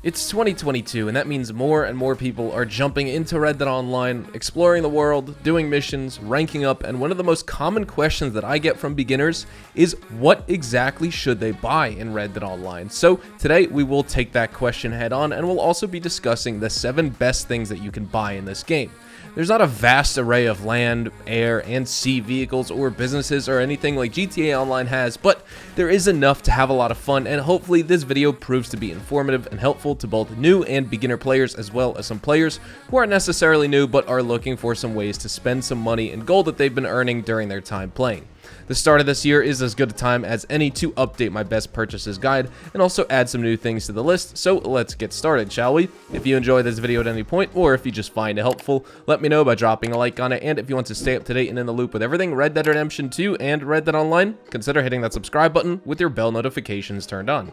It's 2022, and that means more and more people are jumping into Red Dead Online, exploring the world, doing missions, ranking up, and one of the most common questions that I get from beginners is what exactly should they buy in Red Dead Online? So today we will take that question head on, and we'll also be discussing the 7 best things that you can buy in this game. There's not a vast array of land, air, and sea vehicles or businesses or anything like GTA Online has, but there is enough to have a lot of fun, and hopefully this video proves to be informative and helpful to both new and beginner players, as well as some players who aren't necessarily new but are looking for some ways to spend some money and gold that they've been earning during their time playing. The start of this year is as good a time as any to update my best purchases guide and also add some new things to the list, so let's get started, shall we? If you enjoy this video at any point, or if you just find it helpful, let me know by dropping a like on it, and if you want to stay up to date and in the loop with everything Red Dead Redemption 2 and Red Dead Online, consider hitting that subscribe button with your bell notifications turned on.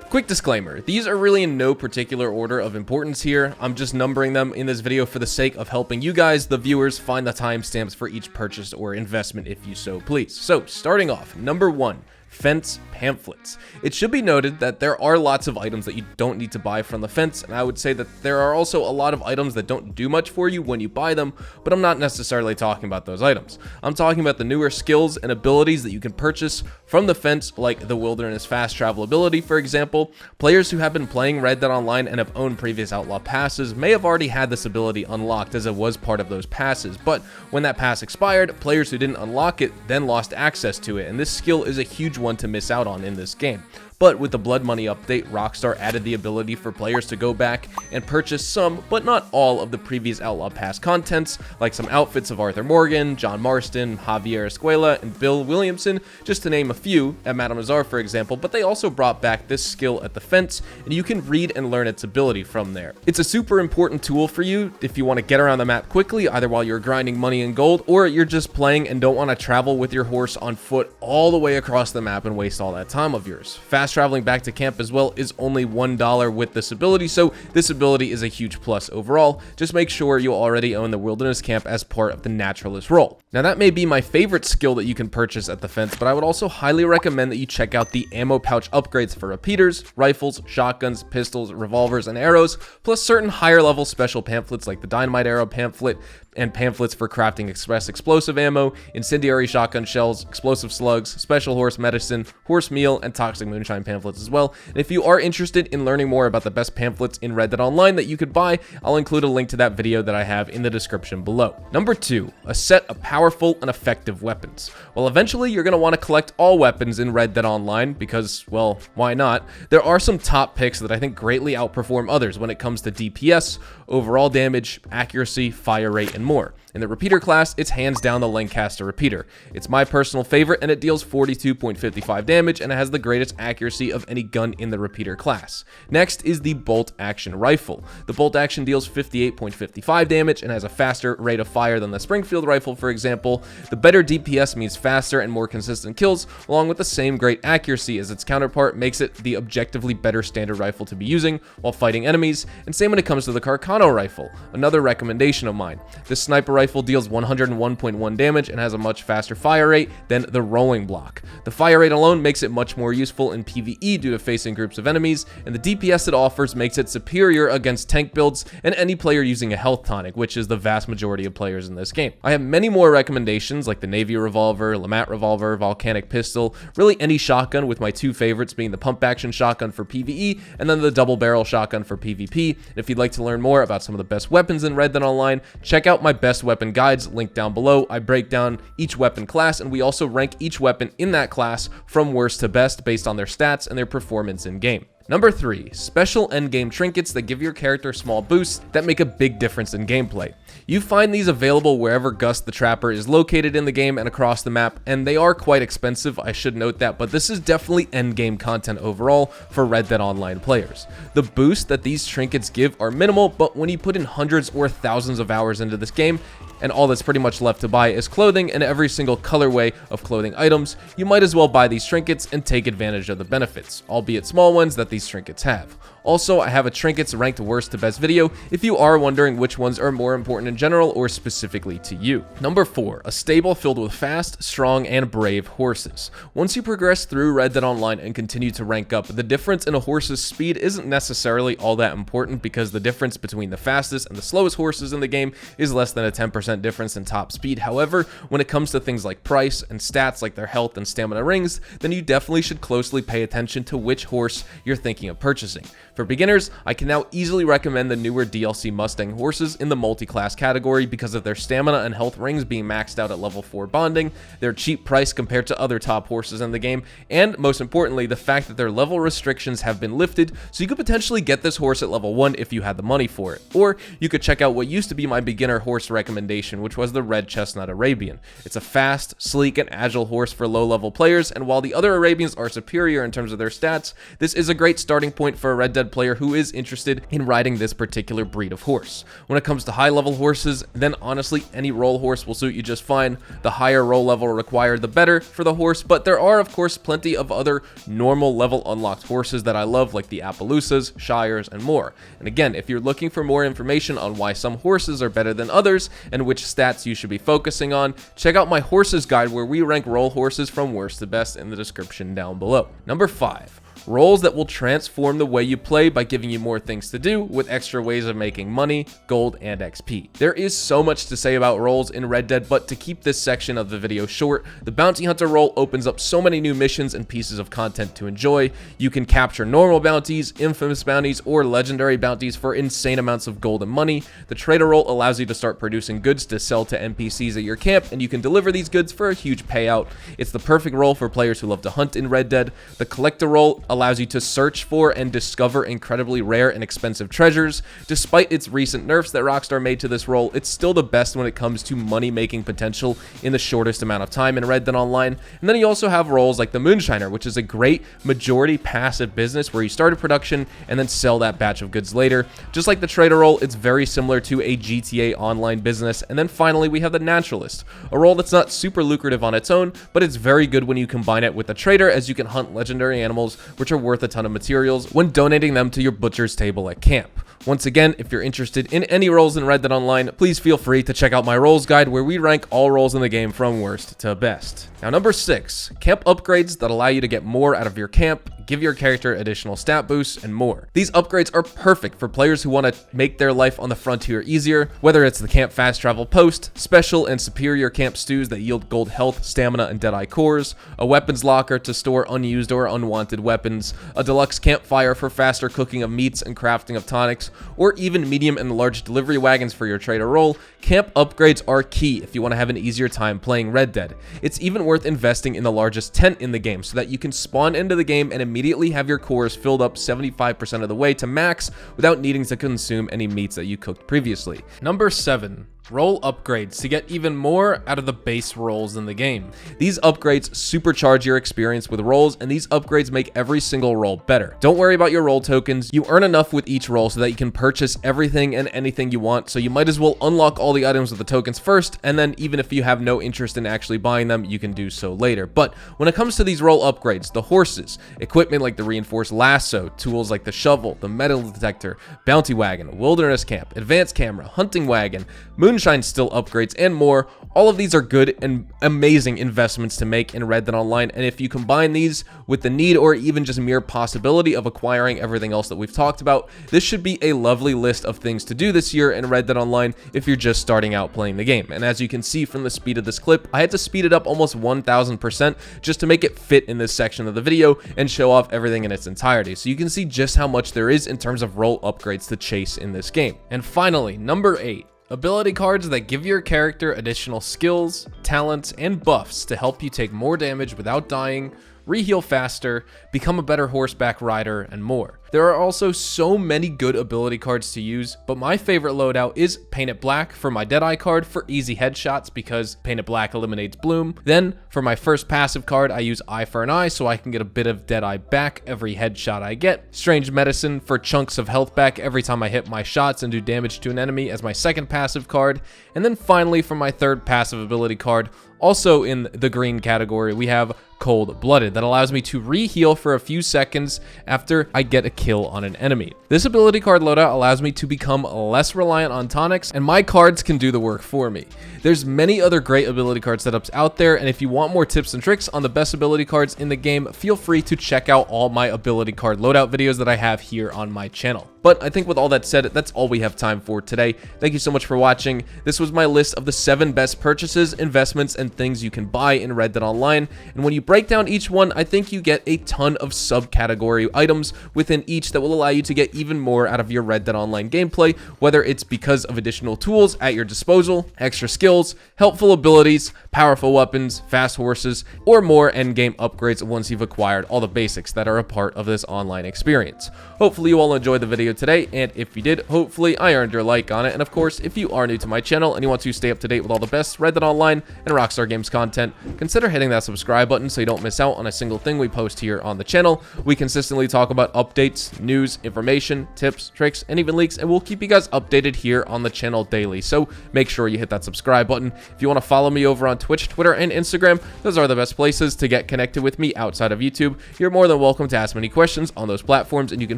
Quick disclaimer, these are really in no particular order of importance here. I'm just numbering them in this video for the sake of helping you guys, the viewers, find the timestamps for each purchase or investment if you so please. So starting off, number 1. Fence pamphlets. It should be noted that there are lots of items that you don't need to buy from the fence, and I would say that there are also a lot of items that don't do much for you when you buy them, but I'm not necessarily talking about those items. I'm talking about the newer skills and abilities that you can purchase from the fence, like the wilderness fast travel ability, for example. Players who have been playing Red Dead Online and have owned previous Outlaw passes may have already had this ability unlocked as it was part of those passes, but when that pass expired, players who didn't unlock it then lost access to it, and this skill is a huge one to miss out on in this game. But with the Blood Money update, Rockstar added the ability for players to go back and purchase some, but not all, of the previous Outlaw Pass contents, like some outfits of Arthur Morgan, John Marston, Javier Escuela, and Bill Williamson, just to name a few, at Madame Azar for example, but they also brought back this skill at the fence, and you can read and learn its ability from there. It's a super important tool for you if you want to get around the map quickly, either while you're grinding money and gold, or you're just playing and don't want to travel with your horse on foot all the way across the map and waste all that time of yours. Fast traveling back to camp as well is only $1 with this ability, so this ability is a huge plus overall. Just make sure you already own the wilderness camp as part of the naturalist role. Now that may be my favorite skill that you can purchase at the fence, but I would also highly recommend that you check out the ammo pouch upgrades for repeaters, rifles, shotguns, pistols, revolvers, and arrows, plus certain higher level special pamphlets like the dynamite arrow pamphlet, and pamphlets for crafting express explosive ammo, incendiary shotgun shells, explosive slugs, special horse medicine, horse meal, and toxic moonshine pamphlets as well. And if you are interested in learning more about the best pamphlets in Red Dead Online that you could buy, I'll include a link to that video that I have in the description below. Number 2, a set of powerful and effective weapons. Well, eventually you're going to want to collect all weapons in Red Dead Online because, well, why not? There are some top picks that I think greatly outperform others when it comes to DPS, overall damage, accuracy, fire rate, and more. In the repeater class, it's hands down the Lancaster repeater. It's my personal favorite, and it deals 42.55 damage, and it has the greatest accuracy of any gun in the repeater class. Next is the bolt action rifle. The bolt action deals 58.55 damage and has a faster rate of fire than the Springfield rifle, for example. The better DPS means faster and more consistent kills, along with the same great accuracy as its counterpart, makes it the objectively better standard rifle to be using while fighting enemies, and same when it comes to the Carcano rifle, another recommendation of mine. This sniper rifle deals 101.1 damage and has a much faster fire rate than the rolling block. The fire rate alone makes it much more useful in PvE due to facing groups of enemies, and the DPS it offers makes it superior against tank builds and any player using a health tonic, which is the vast majority of players in this game. I have many more recommendations like the Navy revolver, Lamat revolver, volcanic pistol, really any shotgun, with my 2 favorites being the pump action shotgun for PvE and then the double barrel shotgun for PvP. And if you'd like to learn more about some of the best weapons in Red Dead Online, check out my best weapon guides linked down below. I break down each weapon class, and we also rank each weapon in that class from worst to best based on their stats and their performance in game. Number 3, special endgame trinkets that give your character small boosts that make a big difference in gameplay. You find these available wherever Gus the Trapper is located in the game and across the map, and they are quite expensive, I should note that, but this is definitely endgame content overall for Red Dead Online players. The boosts that these trinkets give are minimal, but when you put in hundreds or thousands of hours into this game, and all that's pretty much left to buy is clothing and every single colorway of clothing items, you might as well buy these trinkets and take advantage of the benefits, albeit small ones, that these trinkets have. Also, I have a trinkets ranked worst to best video if you are wondering which ones are more important in general or specifically to you. Number 4, a stable filled with fast, strong, and brave horses. Once you progress through Red Dead Online and continue to rank up, the difference in a horse's speed isn't necessarily all that important because the difference between the fastest and the slowest horses in the game is less than a 10% difference in top speed. However, when it comes to things like price and stats like their health and stamina rings, then you definitely should closely pay attention to which horse you're thinking of purchasing. For beginners, I can now easily recommend the newer DLC Mustang horses in the multi-class category because of their stamina and health rings being maxed out at level 4 bonding, their cheap price compared to other top horses in the game, and most importantly, the fact that their level restrictions have been lifted, so you could potentially get this horse at level 1 if you had the money for it. Or you could check out what used to be my beginner horse recommendation, which was the Red Chestnut Arabian. It's a fast, sleek, and agile horse for low-level players, and while the other Arabians are superior in terms of their stats, this is a great starting point for a Red Dead player who is interested in riding this particular breed of horse. When it comes to high-level horses, then honestly, any roll horse will suit you just fine. The higher roll level required, the better for the horse, but there are, of course, plenty of other normal level unlocked horses that I love, like the Appaloosas, Shires, and more. And again, if you're looking for more information on why some horses are better than others and which stats you should be focusing on, check out my horses guide where we rank roll horses from worst to best in the description down below. Number 5. Roles that will transform the way you play by giving you more things to do with extra ways of making money, gold, and XP. There is so much to say about roles in Red Dead, but to keep this section of the video short, the Bounty Hunter role opens up so many new missions and pieces of content to enjoy. You can capture normal bounties, infamous bounties, or legendary bounties for insane amounts of gold and money. The Trader role allows you to start producing goods to sell to NPCs at your camp, and you can deliver these goods for a huge payout. It's the perfect role for players who love to hunt in Red Dead. The Collector role allows you to search for and discover incredibly rare and expensive treasures. Despite its recent nerfs that Rockstar made to this role, it's still the best when it comes to money-making potential in the shortest amount of time in Red Dead Online. And then you also have roles like the Moonshiner, which is a great majority passive business where you start a production and then sell that batch of goods later. Just like the Trader role, it's very similar to a GTA Online business. And then finally, we have the Naturalist, a role that's not super lucrative on its own, but it's very good when you combine it with the Trader, as you can hunt legendary animals, which are worth a ton of materials when donating them to your butcher's table at camp. Once again, if you're interested in any roles in Red Dead Online, please feel free to check out my roles guide where we rank all roles in the game from worst to best. Now, number 6, camp upgrades that allow you to get more out of your camp, give your character additional stat boosts, and more. These upgrades are perfect for players who want to make their life on the frontier easier, whether it's the camp fast travel post, special and superior camp stews that yield gold health, stamina, and deadeye cores, a weapons locker to store unused or unwanted weapons, a deluxe campfire for faster cooking of meats and crafting of tonics, or even medium and large delivery wagons for your Trader role. Camp upgrades are key if you want to have an easier time playing Red Dead. It's even worth investing in the largest tent in the game so that you can spawn into the game and immediately have your cores filled up 75% of the way to max without needing to consume any meats that you cooked previously. Number 7. Role upgrades to get even more out of the base roles in the game. These upgrades supercharge your experience with roles, and these upgrades make every single role better. Don't worry about your role tokens. You earn enough with each role so that you can purchase everything and anything you want, so you might as well unlock all the items with the tokens first, and then even if you have no interest in actually buying them, you can do so later. But when it comes to these role upgrades, the horses, equipment like the reinforced lasso, tools like the shovel, the metal detector, bounty wagon, wilderness camp, advanced camera, hunting wagon, Moonshine still upgrades, and more. All of these are good and amazing investments to make in Red Dead Online, and if you combine these with the need or even just mere possibility of acquiring everything else that we've talked about, this should be a lovely list of things to do this year in Red Dead Online if you're just starting out playing the game. And as you can see from the speed of this clip, I had to speed it up almost 1000% just to make it fit in this section of the video and show off everything in its entirety, so you can see just how much there is in terms of role upgrades to chase in this game. And finally, number 8. Ability cards that give your character additional skills, talents, and buffs to help you take more damage without dying, reheal faster, become a better horseback rider, and more. There are also so many good ability cards to use, but my favorite loadout is Paint It Black for my Deadeye card for easy headshots because Paint It Black eliminates Bloom. Then, for my first passive card, I use Eye for an Eye so I can get a bit of Deadeye back every headshot I get. Strange Medicine for chunks of health back every time I hit my shots and do damage to an enemy as my second passive card. And then finally, for my third passive ability card, also in the green category, we have Cold-Blooded that allows me to re-heal for a few seconds after I get a kill on an enemy. This ability card loadout allows me to become less reliant on tonics, and my cards can do the work for me. There's many other great ability card setups out there, and if you want more tips and tricks on the best ability cards in the game, feel free to check out all my ability card loadout videos that I have here on my channel. But I think with all that said, that's all we have time for today. Thank you so much for watching. This was my list of the 7 best purchases, investments, and things you can buy in Red Dead Online. And when you break down each one, I think you get a ton of subcategory items within each that will allow you to get even more out of your Red Dead Online gameplay, whether it's because of additional tools at your disposal, extra skills, helpful abilities, powerful weapons, fast horses, or more endgame upgrades once you've acquired all the basics that are a part of this online experience. Hopefully you all enjoyed the video today, and if you did, hopefully I earned your like on it. And of course, if you are new to my channel and you want to stay up to date with all the best Red Dead Online and Rockstar Games content, consider hitting that subscribe button so you don't miss out on a single thing we post here on the channel. We consistently talk about updates, news, information, tips, tricks, and even leaks, and we'll keep you guys updated here on the channel daily, so make sure you hit that subscribe button. If you want to follow me over on Twitch, Twitter, and Instagram, those are the best places to get connected with me outside of YouTube. You're more than welcome to ask me any questions on those platforms, and you can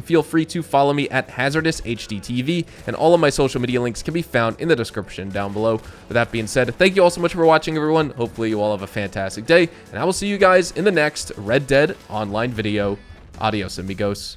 feel free to follow me at HazardousHDTV, and all of my social media links can be found in the description down below. With that being said, thank you all so much for watching, everyone. Hopefully you all have a fantastic day, and I will see you guys in the next Red Dead Online video. Adios, amigos.